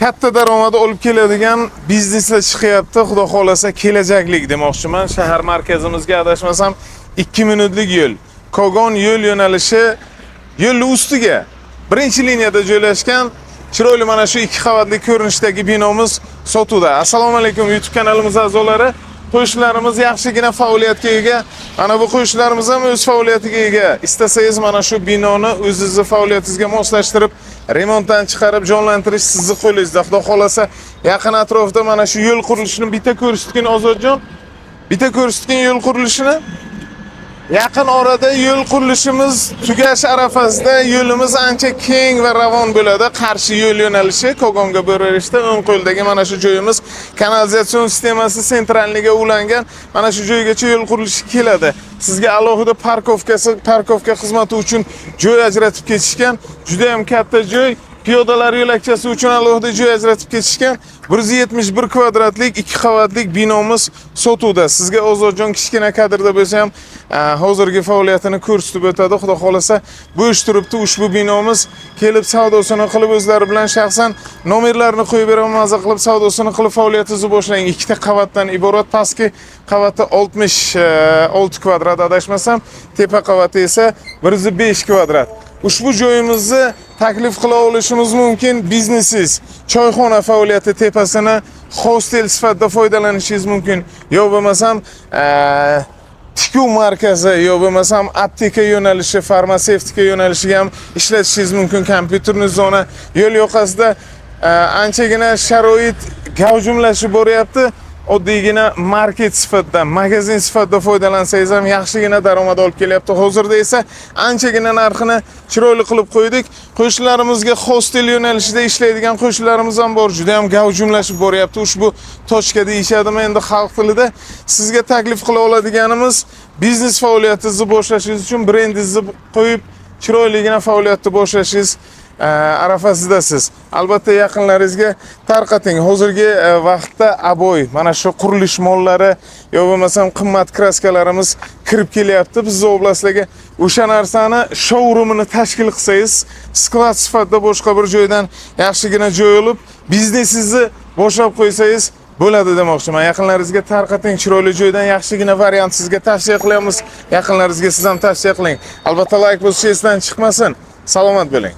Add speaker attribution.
Speaker 1: katta daromad olib keladigan bizneslar chiqyapti. Xudo xolasa kelajaklik demoqchiman. Shahar markazimizga adashmasam 2 minutlik yo'l. Kogon yo'l yo'nalishi yo'l ustiga birinchi liniyada joylashgan chiroyli mana shu 2 qavatli ko'rinishdagi binomiz sotuvda. Assalomu alaykum YouTube kanalimiz a'zolari. Qo'shnilarimiz yaxshigina faoliyatga ega. Ana bu qo'shnilarimiz ham o'z faoliyatiga ega. Istasangiz mana shu binoni o'zingizning faoliyatingizga moslashtirib, remontdan chiqarib jonlantirish sizning qo'lingizda. Xudo xolasa yaqin atrofda mana shu yo'l qurilishini bitta ko'rsatgan Ozodjon. Bitta ko'rsatgan yo'l qurilishini yaqin orada yo'l qurilishimiz tugash arafasida yo'limiz ancha keng va ravon bo'ladi. Qarshi yo'l yo'nalishi Kogonga borishda o'ng qo'ldagi mana shu joyimiz kanalizatsion sistemasi sentralliga ulangan. Mana shu joygacha yo'l qurilishi keladi. Sizga alohida parkovka xizmati uchun joy ajratib ketishgan. Juda ham katta joy. Piyodalar yo'lakchasi uchun alohida joy ajratib ketishgan. 171 kvadratlik 2 qavatlik binomiz sotuvda. Sizga Ozodjon kichkina kadrda bo'lsa ham hozirgi faoliyatini ko'rsatib o'tadi. Xudo xolasa bo'sh turibdi ushbu binomiz. Kelib savdosini qilib o'zlari bilan shaxsan nomerlarini qo'yib beraman, maza qilib savdosini qilib faoliyatingizni boshlang. Ikkita qavatdan iborat, pastki qavati 66 kvadrat adashmasam, tepa qavati esa 105 kvadrat. Ushbu joyimizni taklif qila olishimiz mumkin. Biznesiz choyxona faoliyati tepasini hostel sifatida foydalanishingiz mumkin. Yo bo'lmasam tikuv markazi, yo bo'lmasam apteka yo'nalishi, farmatsevtika yo'nalishiga ham ishlatishingiz mumkin. Kompyuterni zona yo'l yoqasida anchagina sharoit gavjumlashib boryapti. Oddiygina market sifatida, magazin sifatida foydalansangiz ham yaxshigina daromad olib kelyapti. Hozirda esa anchagina narxini chiroyli qilib qo'ydik. Qo'shnilarimizga hostel yo'nalishida ishlaydigan qo'shnilarimiz ham bor. Juda ham gavjumlashib boryapti. Ushbu tochka deyishadimi endi xalq tilida. Sizga taklif qila oladiganimiz biznes faoliyatingizni boshlashingiz uchun brendingizni qo'yib chiroyligina faoliyatni boshlashingiz arafasidasiz. Albatta yaqinlaringizga tarqating. Hozirgi vaqtda aboy, mana shu qurilish mollari yo bo'lmasam qimmat kraskalarimiz kirib kelyapti bizning oblastlarga. O'sha narsani showroomini tashkil qilsangiz, sklad sifatida boshqa bir joydan yaxshigina joy olib, biznesingizni boshlab qo'ysangiz bo'ladi demoqchiman. Yaqinlaringizga tarqating, chiroyli joydan yaxshigina variant sizga tavsiya qilamiz. Yaqinlaringizga siz ham tavsiya qiling. Albatta like bosishingizdan chiqmasin. Salomat bo'ling.